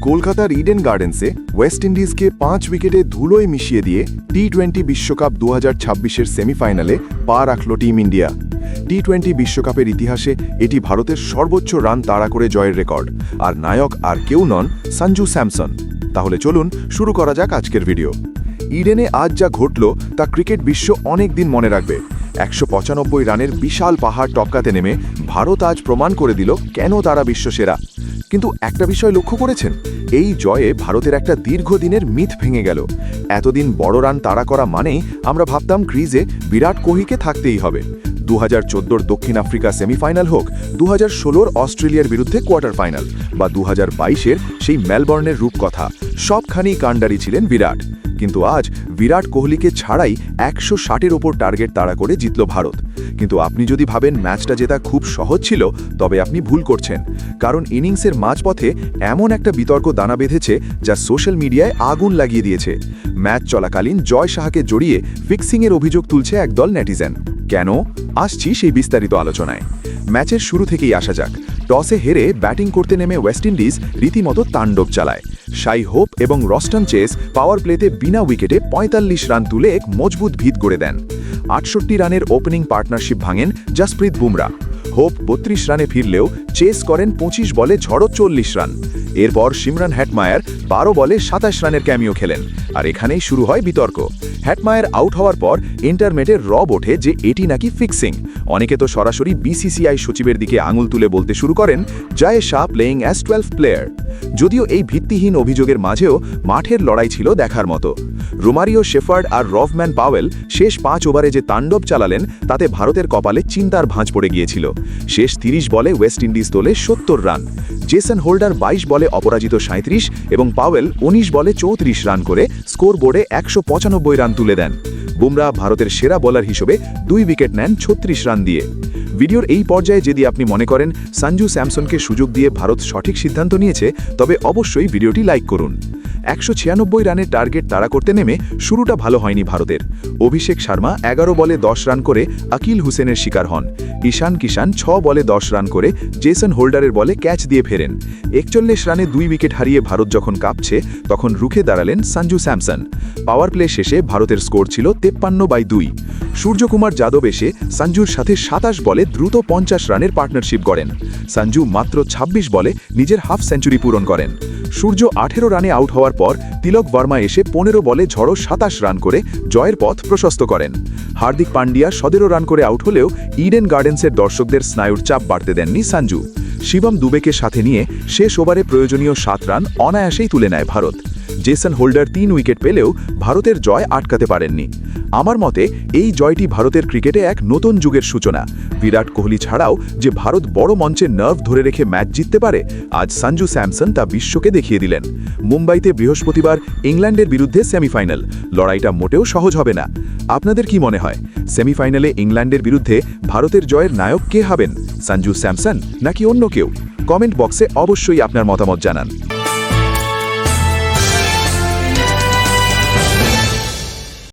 কলকাতার Eden গার্ডেন্সে West ইন্ডিজকে 5 উইকেটে ধুলোয় মিশিয়ে দিয়ে টি-20 বিশ্বকাপ 2026-এর সেমিফাইনালে পা রাখল টিম ইন্ডিয়া। টি-20 বিশ্বকাপের ইতিহাসে এটি ভারতের সর্বোচ্চ রান তাড়া করে জয়ের রেকর্ড, আর নায়ক আর কেউ নন, সঞ্জু স্যামসন। তাহলে চলুন শুরু করা যাক আজকের ভিডিও। ইডেনে আজ যা ঘটল তা ক্রিকেট বিশ্ব অনেক দিন মনে রাখবে। 195 রানের বিশাল পাহাড় টপকাতে নেমে ভারত আজ প্রমাণ করে দিল কেন তারা বিশ্বসেরা। কিন্তু একটা বিষয় লক্ষ্য করেছেন, এই জয়ে ভারতের একটা দীর্ঘদিনের মিথ ভেঙে গেল। এতদিন বড় রান তাড়া করা মানেই আমরা ভাবতাম ক্রিজে বিরাট কোহলিকে থাকতেই হবে। 2014-র দক্ষিণ আফ্রিকা সেমিফাইনাল হোক, 2016-র অস্ট্রেলিয়ার বিরুদ্ধে কোয়ার্টার ফাইনাল, বা 2022-এর সেই মেলবর্নের রূপকথা, সবখানেই কাণ্ডারি ছিলেন বিরাট। কিন্তু আজ বিরাট কোহলিকে ছাড়াই 160-এর ওপর টার্গেট তাড়া করে জিতল ভারত। কিন্তু আপনি যদি ভাবেন ম্যাচটা জেতা খুব সহজ ছিল, তবে আপনি ভুল করছেন। কারণ ইনিংসের মাঝপথে এমন একটা বিতর্ক দানা বেঁধেছে যা সোশ্যাল মিডিয়ায় আগুন লাগিয়ে দিয়েছে। ম্যাচ চলাকালীন জয় সাহাকে জড়িয়ে ফিক্সিংয়ের অভিযোগ তুলছে একদল নেটিজেন। কেন? আসছি সেই বিস্তারিত আলোচনায়। ম্যাচের শুরু থেকেই আসা যাক। টসে হেরে ব্যাটিং করতে নেমে ওয়েস্ট ইন্ডিজ রীতিমতো তাণ্ডব চালায়। শাই হোপ এবং রস্টন চেস পাওয়ার প্লেতে বিনা উইকেটে 45 রান তুলে এক মজবুত ভিত গড়ে দেন। 68 রানের ওপেনিং পার্টনারশিপ ভাঙেন জসপ্রীত বুমরা। হোপ 32 রানে ফিরলেও চেস করেন 25 বলে ঝড়ো 40 রান। এরপর সিমরন হেটমায়ার 12 বলে 27 রানের ক্যামিও খেলেন, আর এখানেই শুরু হয় বিতর্ক। হেটমায়ার আউট হওয়ার পর ইন্টারনেটে রব ওঠে যে এটি নাকি ফিক্সিং। অনেকে তো সরাসরি বিসিসিআই সচিবের দিকে আঙুল তুলে বলতে শুরু করেন, জয় শাহ প্লেয়িং অ্যাজ 12 প্লেয়ার। যদিও এই ভিত্তিহীন অভিযোগের মাঝেও মাঠের লড়াই ছিল দেখার মতো। রোমারিও শেফার্ড আর রভম্যান পাওয়েল শেষ 5 ওভারে যে তাণ্ডব চালালেন, তাতে ভারতের কপালে চিন্তার ভাঁজ পড়ে গিয়েছিল। শেষ 30 বলে ওয়েস্ট ইন্ডিজ তোলে 70 রান। জেসন হোল্ডার 22 বলে অপরাজিত 37 এবং পাওয়েল 19 বলে 34 রান করে স্কোর বোর্ডে 195 রান তুলে দেন। বুমরা ভারতের সেরা বোলার হিসেবে 2 উইকেট নেন 36 রান দিয়ে। ভিডিওর এই পর্যায়ে যদি আপনি মনে করেন সঞ্জু স্যামসনকে সুযোগ দিয়ে ভারত সঠিক সিদ্ধান্ত নিয়েছে, তবে অবশ্যই ভিডিওটি লাইক করুন। 196 রানের টার্গেট তাড়া করতে নেমে শুরুটা ভালো হয়নি ভারতের। অভিষেক শর্মা 11 বলে 10 রান করে আকিল হুসেনের শিকার হন। ঈশান কিষান 6 বলে 10 রান করে জেসন হোল্ডারের বলে ক্যাচ দিয়ে ফেরেন। 41 রানে 2 উইকেট হারিয়ে ভারত যখন কাঁপছে, তখন রুখে দাঁড়ালেন সঞ্জু স্যামসন। পাওয়ার প্লে শেষে ভারতের স্কোর ছিল 53/2। সূর্যকুমার যাদব এসে সঞ্জুর সাথে 27 বলে দ্রুত 50 রানের পার্টনারশিপ করেন। সঞ্জু মাত্র 26 বলে নিজের হাফ সেঞ্চুরি পূরণ করেন। সূর্য 18 রানে আউট হওয়ার পর তিলক বর্মা এসে 15 বলে ঝড়ো 27 রান করে জয়ের পথ প্রশস্ত করেন। হার্দিক পান্ডিয়া 17 রান করে আউট হলেও ইডেন গার্ডেন্সের দর্শকদের স্নায়ুর চাপ বাড়তে দেননি সঞ্জু। শিবম দুবেকে সাথে নিয়ে শেষ ওভারে প্রয়োজনীয় 7 রান অনায়াসেই তুলে নেয় ভারত। জেসন হোল্ডার 3 উইকেট পেলেও ভারতের জয় আটকাতে পারেননি। আমার মতে এই জয়টি ভারতের ক্রিকেটে এক নতুন যুগের সূচনা। বিরাট কোহলি ছাড়াও যে ভারত বড় মঞ্চে নার্ভ ধরে রেখে ম্যাচ জিততে পারে, আজ সঞ্জু স্যামসন তা বিশ্বকে দেখিয়ে দিলেন। মুম্বাইতে বৃহস্পতিবার ইংল্যান্ডের বিরুদ্ধে সেমিফাইনাল। লড়াইটা মোটেও সহজ হবে না। আপনাদের কি মনে হয়, সেমিফাইনালে ইংল্যান্ডের বিরুদ্ধে ভারতের জয়ের নায়ক কে হবেন, সঞ্জু স্যামসন নাকি অন্য কেউ? কমেন্ট বক্সে অবশ্যই আপনার মতামত জানান।